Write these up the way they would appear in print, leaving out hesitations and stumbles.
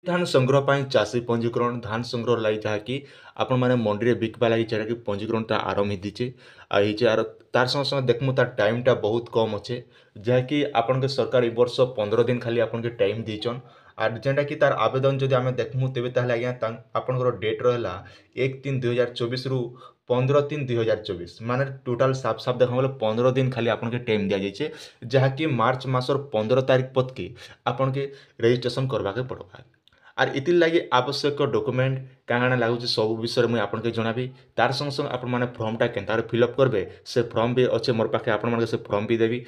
धान संग्रह ପାଇଁ ଚାଷୀ ପଞ୍ଜୀକରଣ ଧାନ ସଂଗ୍ରହ ଲାଗି ଯାହାକି ଆପଣମାନେ ମଣ୍ଡିରେ ବିକିବା ଲାଗି ଯେଟାକି ପଞ୍ଜୀକରଣଟା ଆରମ୍ଭ ହେଇଛି ଆଉ ହେଇଛି ଆର ତାର ସଙ୍ଗେ ସଙ୍ଗେ ଦେଖମୁ ତାର ଟାଇମ୍ଟା ବହୁତ କମ୍ ଅଛେ ଯାହାକି ଆପଣଙ୍କ ସରକାର ଏ ବର୍ଷ 15 ଦିନ ଖାଲି ଆପଣଙ୍କୁ ଟାଇମ୍ ଦେଇଛନ୍ আর যেটাকি তার আবেদন যদি আমি দেখমু তেবে তাহলে আজ্ঞা আপনার ডেট রহলা 1-3-2024 রু 15-3-2024 মানে টোটাল সাফ সাফ দেখা গেলে 15 দিন খালি আপনাকে টাইম দিয়া যাইছে যাহাকি মার্চ মাসর 15 তারিখ পতকে আপনাকে রেজিস্ট্রেশন করবাকে পড়বা আর ইতির লাগি আবশ্যক ডকুমেন্ট কাଣା লাগুছে সবু বিষয়ে মুই আপনাকে জনাবি তার সঙ্গে সঙ্গে আপনার ফর্মটা কেনতার ফিলঅপ করবে সে ফর্ম বি অছে মোর পাখে আপনার সে ফর্ম বি দেবি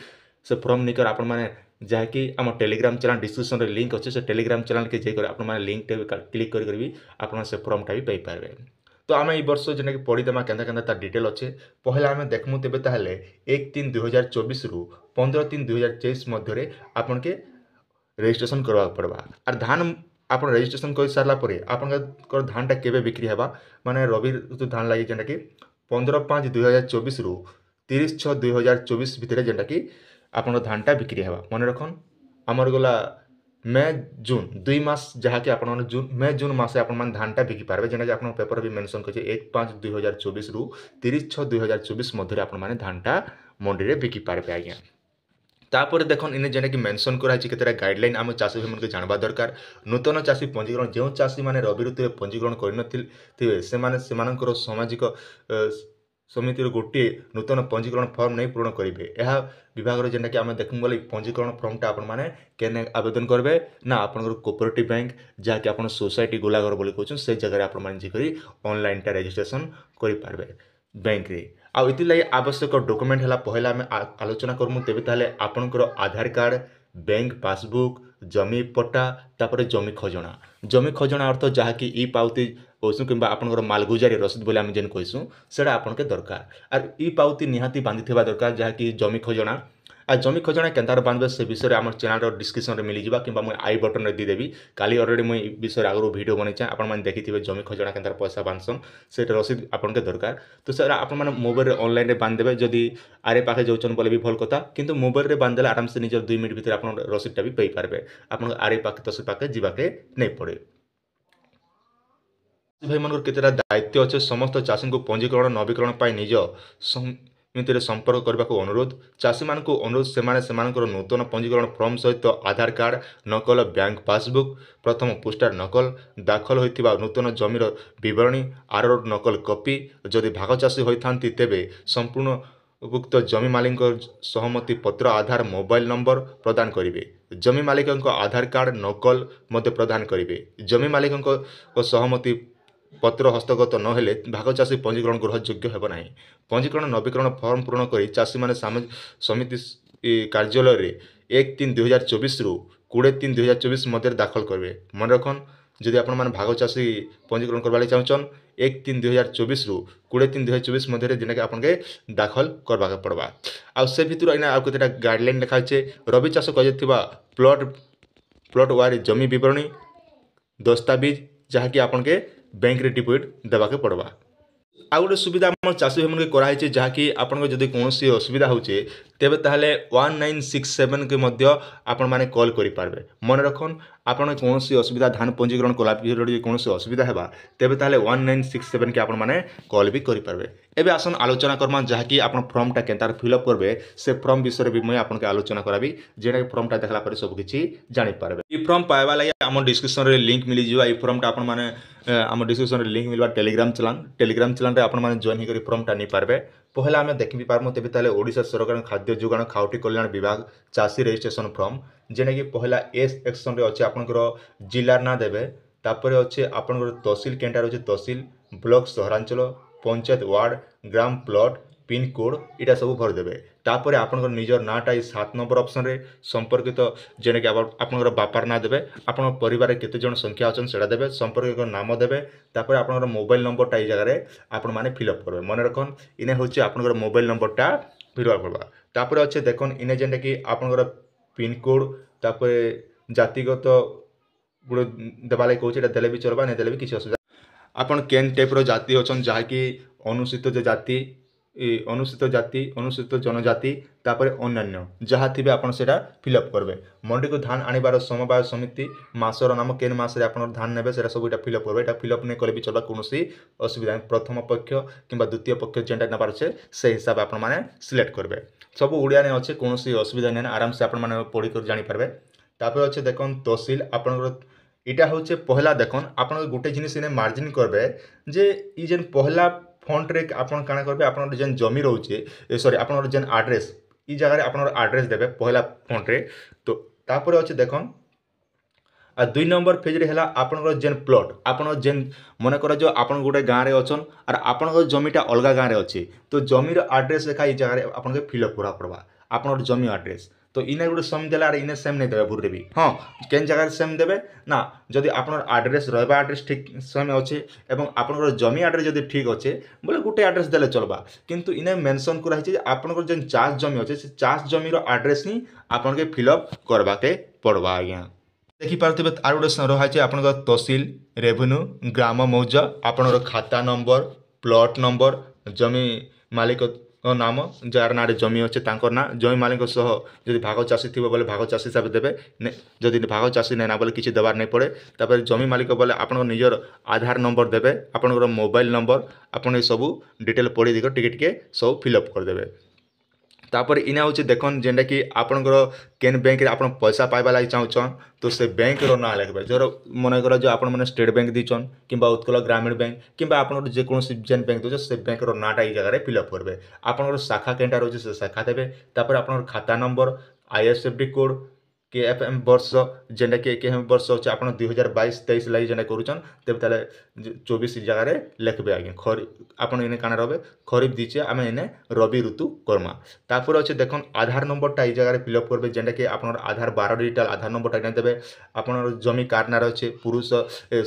से फॉर्म निकर आपण मैंने जहाँकि आम टेलीग्राम चैनल डिस्क्रिप्शन रे लिंक अच्छे से टेलीग्राम चैनल के जाकर आपण मैंने लिंक क्लिक कर भी आप से फॉर्मटा भी पाइपर तो आम ये वर्ष जेना पढ़ीदेमा केन्ता केन्ता तार डिटेल अच्छे पहला आम देखमु तेबे ताहले 1-3-2024 रु 15-3-2023 मध्य आपन के रेजिस्ट्रेशन करवा पड़वा और धान आप रेजिस्ट्रेशन कर सारा पर आप धानटा केबे बिक्री हेबा माने रबी ऋतु धान लगी जेनटा कि 15-5-2024 रु 30-6-2024 भितर जेनटा कि आपन धानटा बिक्री हेबा मन रखन आमर गला मे जून 2 मास जहाँकि आप जून मे जून मासे आप धानटा बिकी पारे जेना कि आप पेपर भी मेंशन कर 1-5-2024 रु 30-6-2024 मध्य आप धानटा मंडी में बिकी पारे आज्ञा तापर देखन इने जेना कि मेंशन कराई केतेटा गाइडलाइन आम चाषी भाई मन जानवा दरकार नूतन चाषी पंजीकरण जो चाषी माने रबी ऋतु पंजीकरण करनथिबे सेमानकर सामाजिक समितिर गोटे नूतन पंजीकरण फॉर्म नहीं पूर्ण करेंगे यह विभाग जेना कि आम देखूँ बोले पंजीकरण फॉर्मटा आपण मैंने केने आवेदन करेंगे ना आपंकर कोऑपरेटिव बैंक जहाँकि आप सोसाइटी गोलाघर बोली कहते से जगह आप ऑनलाइन रेजिस्ट्रेशन करेंगे बैंक रे आउ इति लगी आवश्यक डॉक्यूमेंट है पहला आम आलोचना करमु तेबे ताले आपनकर आधार कार्ड बैंक पासबुक जमी पट्टा तापर जमी खजना अर्थ जहाँकि ई पावती कहूँ कि आपंकर मालगुजारी रसीद बोले आम जेन कहूँ से आपन के दरकार आर ई पावती निहाती बांधी दरकार जहाँकि जमी खजना आ जमी खजना केन्तार बांधबे से विषय आम चैनल डिस्क्रिप्शन में मिल जावा कि आई बटन में देदेवी काली अलरेडी मुझे विषय आगु वीडियो बनई आपने देखिए जमी खजना केन्तार पैसा बांधसन से रसीद आपन के दरकार तो सर आप मोबाइल ऑनलाइन रे बांधदेवे जदि आरे पाखे जाऊन बोले भी भल कथा किंतु मोबाइल रे बांधदेले आराम से निजर 2 मिनट भीतर आप रसीदटा भी पाइपारे आप आरे पाखे तसे पाखे जावाके नहीं पड़े भाई मन केतेटा दायित्व अच्छे समस्त चाषी को पंजीकरण नवीकरण पर निज समिति संपर्क करने को अनुरोध चाषी मान अनुरोध से नूतन पंजीकरण फॉर्म सहित आधार कार्ड नकल बैंक पासबुक प्रथम पुस्टार नकल दाखल होता नूतन जमीर बरणी आर नकल कॉपी जदि भाग चाषी होता तेबे संपूर्ण उक्त जमी मालिक सहमति पत्र आधार मोबाइल नंबर प्रदान करेंगे जमी मालिक आधार कार्ड नकल मध्य प्रदान करेंगे जमी मालिक सहमति पत्र हस्तगत नहेले भाग चाषी पंजीकरण ग्रहयोग्य हेब नाही पंजीकरण नवीकरण फॉर्म पूर्ण कर चाषी मैंने समिति कार्यालय रे 1-3-2024 रु 20-3-2024 मध्य दाखल करेंगे मन रखन जदि आप भाग चाषी पंजीकरण करवा चाहन 1-3-2024 रु 20-3-2024 मध्य जेना कि आपके दाखल करवा पड़वा आ से भितर इना आउ केतेटा गाइडलाइन लिखाई रबी चाष कर प्लॉट वार जमी बरणी दस्तावेज जहाँकि आपके बैंक रे डिपोजिट देवाके पड़वा आ गोटे सुविधा आम चाषी भाई कराई जहाँकि आपन जदि कौन असुविधा होचे तेबे ताहले 1967 के मध्य आपण माने कॉल करि पारबे मन रखन आपन कौन असुविधा धान पंजीकरण कला कौन असुविधा हेबा तेबे ताहले 1967 के आपण माने कॉल भी करि पारबे एबे आसन आलोचना करमा जहाँकि आपण फॉर्मटा केनतार फिलअप करबे से फॉर्म विषय भी मैं आपन के आलोचना कराबी जेना फॉर्मटा देखला पर सब किछि जानि पारबे ई फॉर्म पाइबा लागि आम डिस्क्रिप्शन रे लिंक मिली जिवा ई फॉर्मटा आपण माने आम डिस्क्रिप्शन रे लिंक मिलवा टेलीग्राम चैनल रे आपण माने जॉइन करी फॉर्मटा नि पारबे पहला आम देखि पारमु तेबे ताले ओडिशा सरकार खाद्य जोगाण खाउटी कल्याण विभाग चाषी रजिस्ट्रेशन फॉर्म जेना कि पहला एस एक्शन रे अछि आपनकर जिला ना देबे तापर अछि आपनकर तहसील केंटार अछि तहसील ब्लॉक सहरांचल पंचायत वार्ड ग्राम प्लॉट पिन कोड इटा सब भर देबे तापर आपनकर निजर नाटा 7 नंबर ऑप्शन रे संपर्कित जेना कि आपनकर बापार ना देबे आपन परिवार केते जन संख्या अछन सेडा देबे संपर्क नाम देबे तापर आपनकर मोबाइल नंबर टा जगह रे आपन माने फिलअप करबे मन रखन इने होछि आपनकर मोबाइल नंबर टा फिलअप करबा तापर अछि देखन इने जेंटा कि आपनकर पिन कोड तापर जातिगत गुड़ देवाले कहूँ एटा देले भी चलबा नहीं देले भी किसी असुविधा आपन केन टाइप रो जाति अछन जहाँकि अनुसूचित जाति ଅନୁସୂଚିତ ଜାତି ଅନୁସୂଚିତ ଜନଜାତି ତାପରେ ଅନ୍ୟାନ୍ୟ ଯାହା ଥିବେ ଆପଣ ସେଇଟା ଫିଲ୍ଅପ୍ କରିବେ। ମଣ୍ଡିକୁ ଧାନ ଆଣିବାର ସମବାୟ ସମିତି ମାସର ନାମ କେନ୍ ମାସରେ ଆପଣ ଧାନ ନେବେ ସେଇଟା ସବୁ ଏଇଟା ଫିଲ୍ଅପ୍ କରିବେ। ଏଇଟା ଫିଲ୍ଅପ୍ ନେଇ କଲେ ବି ଚଲବା କୌଣସି ଅସୁବିଧା ନାହିଁ। ପ୍ରଥମ ପକ୍ଷ କିମ୍ବା ଦ୍ୱିତୀୟ ପକ୍ଷ ଯେନ୍ଟା ନେବାର ଅଛି ସେଇ ହିସାବରେ ଆପଣମାନେ ସିଲେକ୍ଟ କରିବେ। ସବୁ ଓଡ଼ିଆରେ ଅଛି କୌଣସି ଅସୁବିଧା ନାହିଁ ଆରାମସେ ଆପଣମାନେ ପଢ଼ିକରି ଜାଣିପାରିବେ। ତାପରେ ଅଛି ଦେଖୁন ତହସିଲ ଆପଣଙ୍କର এটা হচ্ছে পহলা দেখুন আপনার গোটে জিনিস এনে মার্জিন করবে যে ই যেন পহলা ফন্টরে আপনার কাଣା করবে আপনার যেন জমি রয়েছে সরি আপনার যেন আড্রেস ই জায়গায় আপনার আড্রেস দেবে পহলা ফন্টরে। তো তারপরে হচ্ছে দেখুন আর 2 নম্বর পেজরে হেলা আপনার যেন প্লট আপনার যেন মনে করা যে আপনার গোটে গাঁরে অছন আর আপনার জমিটা অলগা গাঁরে অছি তো জমির আড্রেস লেখা এই জায়গায় আপনাকে ফিল্অপ করা পড়বা আপনার জমি আড্রেস। তো ইনে গোটে সেম দেলে আর ইনে সেম নেই দেবে ভুলরে বি হ্যাঁ কেন জায়গায় সেম দেবে না যদি আপনার আড্রেস রহবা আড্রেস ঠিক সেম অছে এবং আপনার জমি আড্রেস যদি ঠিক অছে বলে গোটে আড্রেস দেলে চলবা কিন্তু ইনে মেনশন করা হয়েছে যে আপনার যে চাষ জমি অছে সে চাষ জমির আড্রেস নি আপনাকে ফিল্অপ করবাকে পড়বা আজ্ঞা। ଦେଖିପାରୁଥିବେ আর ଗୋଟେ ରହୁଛି ଆପଣଙ୍କ ତହସିଲ ରେଭିନ୍ୟୁ ଗ୍ରାମ ମୌଜା ଆପଣଙ୍କର ଖାତା ନମ୍ବର ପ୍ଲଟ୍ ନମ୍ବର ଜମି ମାଲିକ ନାମ ଯାହାର ନାଁରେ ଜମି ଅଛି ତାଙ୍କର ନାଁ ଜମି ମାଲିକ ସହ ଯଦି ଭାଗ ଚାଷୀ ଥିବ ବୋଲେ ଭାଗ ଚାଷୀ ହିସାବରେ ଦେବେ ଯଦି ଭାଗ ଚାଷୀ ନେନା ବୋଲେ କିଛି ଦେବାର ନାହିଁ ପଡ଼େ। ତାପରେ ଜମି ମାଲିକ ବୋଲେ ଆପଣଙ୍କ ନିଜର ଆଧାର ନମ୍ବର ଦେବେ ଆପଣଙ୍କର ମୋବାଇଲ ନମ୍ବର ଆପଣ ଏସବୁ ଡିଟେଲ ପଢ଼ି ଦେଇକି ଟିକେ ଟିକେ ସବୁ ଫିଲ୍ଅପ୍ କରିଦେବେ। ତାପରେ ଇନା ହେଉଛି ଦେଖୁନ୍ ଯେନ୍ଟାକି ଆପଣଙ୍କର କେନ୍ ବ୍ୟାଙ୍କରେ ଆପଣ ପଇସା ପାଇବା ଲାଗି ଚାହୁଁଛନ୍ ତ ସେ ବ୍ୟାଙ୍କର ନାଁ ଲେଖିବେ ଧର ମନେକର ଯେ ଆପଣମାନେ ଷ୍ଟେଟ୍ ବ୍ୟାଙ୍କ ଦେଇଛନ୍ କିମ୍ବା ଉତ୍କଳ ଗ୍ରାମୀଣ ବ୍ୟାଙ୍କ କିମ୍ବା ଆପଣଙ୍କର ଯେକୌଣସି ଯେନ୍ ବ୍ୟାଙ୍କ ଦେଉଛ ସେ ବ୍ୟାଙ୍କର ନାଁଟା ଏଇ ଜାଗାରେ ଫିଲ୍ଅପ୍ କରିବେ। ଆପଣଙ୍କର ଶାଖା କେନ୍ଟା ରହୁଛି ସେ ଶାଖା ଦେବେ ତାପରେ ଆପଣଙ୍କର ଖାତା ନମ୍ବର IFSC କୋଡ଼ KFM ବର୍ଷ ଯେନ୍ଟାକି KFM ବର୍ଷ ହେଉଛି ଆପଣ 2022-23 ଲାଗି ଯେନ୍ଟା କରୁଛନ୍ ତେବେ ତାହେଲେ 24 ଜାଗାରେ ଲେଖିବେ ଆଜ୍ଞା। ଆପଣ ଏନେ କାଣା ରହବେ ଖରିଫ ଦେଇଛେ ଆମେ ଏନେ ରବି ଋତୁ କର୍ମା। ତାପରେ ଅଛି ଦେଖୁନ୍ ଆଧାର ନମ୍ବରଟା এই জায়গায় ফিল্অপ করবে যেটাকি আপনার আধার 12 ডিজিটাল আধার নম্বরটা এনে দেবে আপনার জমি কার নাঁরে আছে পুরুষ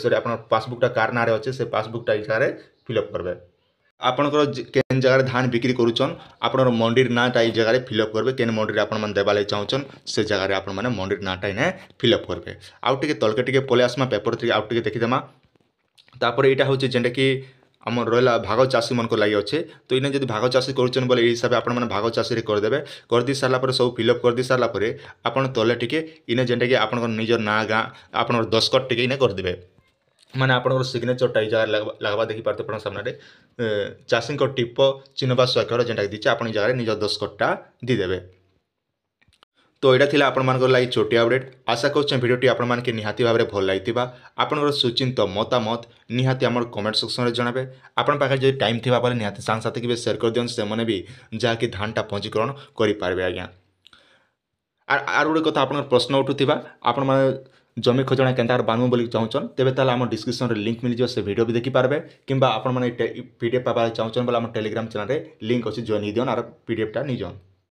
সরি আপনার পাসবুকটা কার নাঁরে আছে সে পাসবুকটা এই জায়গায় ফিল্অপ করবে। ଆପଣଙ୍କର କେନ୍ ଜାଗାରେ ଧାନ ବିକ୍ରି କରୁଛନ୍ ଆପଣଙ୍କର ମଣ୍ଡିର ନାଁଟା ଏଇ ଜାଗାରେ ଫିଲ୍ଅପ୍ କରିବେ କେନ୍ ମଣ୍ଡିରେ ଆପଣମାନେ ଦେବା ଲାଗି ଚାହୁଁଛନ୍ ସେ ଜାଗାରେ ଆପଣମାନେ ମଣ୍ଡିର ନାଁଟା ଏନେ ଫିଲ୍ଅପ୍ କରିବେ। ଆଉ ଟିକେ ତଳକେ ଟିକେ ପଳେଇ ଆସମା ପେପର ଟିକେ ଆଉ ଟିକେ ଦେଖିଦେମା। ତାପରେ ଏଇଟା ହେଉଛି ଯେନ୍ଟାକି আমার রহলা ভাগ চাষী মনক লাগি অছে তো ইনে যদি ভাগ চাষী করছেন বলে এই হিসাবে আপনার ভাগ চাষী করেদেবে করদি সারা পরে সব ফিল্অপ করদি সারা পরে আপনার তলে টিকে ইনে যেটাকি আপনার নিজের না গাঁ আপনার দস্কট টিকে ইনে করদেবে মানে আপনার সিগনেচরটা এই জায়গায় লাগবা দেখিপারে আপনার সামনে চাষী টিপ চিহ্ন বা স্বাক্ষর যেটা দিচ্ছে আপনার এই জায়গায় নিজের দস্কটটা দিদেবে। তো এটা ଥିଲା ଆପଣମାନଙ୍କର ଲାଗି ଛୋଟିଆ ଅପଡେଟ୍ ଆଶା କରୁଛେ ଭିଡ଼ିଓଟି ଆପଣମାନଙ୍କୁ ନିହାତି ଭାବରେ ଭଲ ଲାଗିଥିବା ଆପଣଙ୍କର ସୁଚିନ୍ତ ମତାମତ ନିହାତି ଆମର କମେଣ୍ଟ ସେକ୍ସନରେ ଜଣାବେ। ଆପଣ ପାଖରେ ଯଦି ଟାଇମ୍ ଥିବା ବୋଲେ ନିହାତି ସାଙ୍ଗସାଥୀକି ବି ସେୟାର କରିଦିଅନ୍ତୁ ସେମାନେ ବି ଯାହାକି ଧାନଟା ପଞ୍ଜୀକରଣ କରିପାରିବେ ଆଜ୍ଞା। আর ଗୋଟେ କଥା ଆପଣଙ୍କର ପ୍ରଶ୍ନ ଉଠୁଥିବା ଆପଣମାନେ ଜମି ଖଜଣା କେନ୍ତା ବାନ୍ଧୁ ବୋଲି ଚାହୁଁଛନ୍ ତେବେ ତାହେଲେ ଆମ ଡିସ୍କ୍ରିପ୍ସନରେ ଲିଙ୍କ୍ ମିଳିଯିବ ସେ ଭିଡ଼ିଓ ବି ଦେଖିପାରିବେ କିମ୍ବା ଆପଣମାନେ PDF ପାଇବା ଚାହୁଁଛନ୍ ବୋଲେ ଆମ ଟେଲିଗ୍ରାମ ଚ୍ୟାନେଲରେ ଲିଙ୍କ୍ ଅଛି ଜଏନ୍ ହେଇଦିଅନ୍ ଆର PDFଟା ନେଇଯାନ୍।